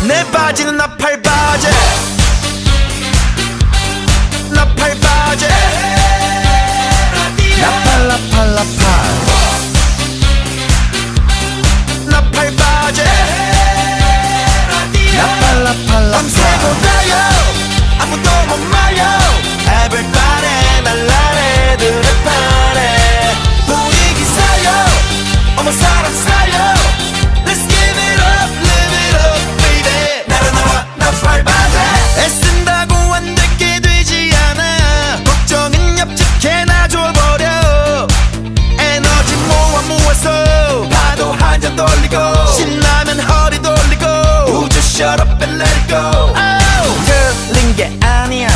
내 바지는 나팔 바지 나팔 바지 나팔 나팔 나팔 나팔 바지 나팔 나팔 밤새고 달려 아무도 못 말려 Everybody 날라래 드랩하네 분위기 살려 어머 사람 살려 Let's give it up live it up baby 나를 나와 나팔 바지 애쓴다고 안 되게 되지 않아 걱정은 옆집게 놔줘버려 에너지 모아서 파도 한 잔 돌리고 신나면 허리 돌리고 우주 shut up and let it go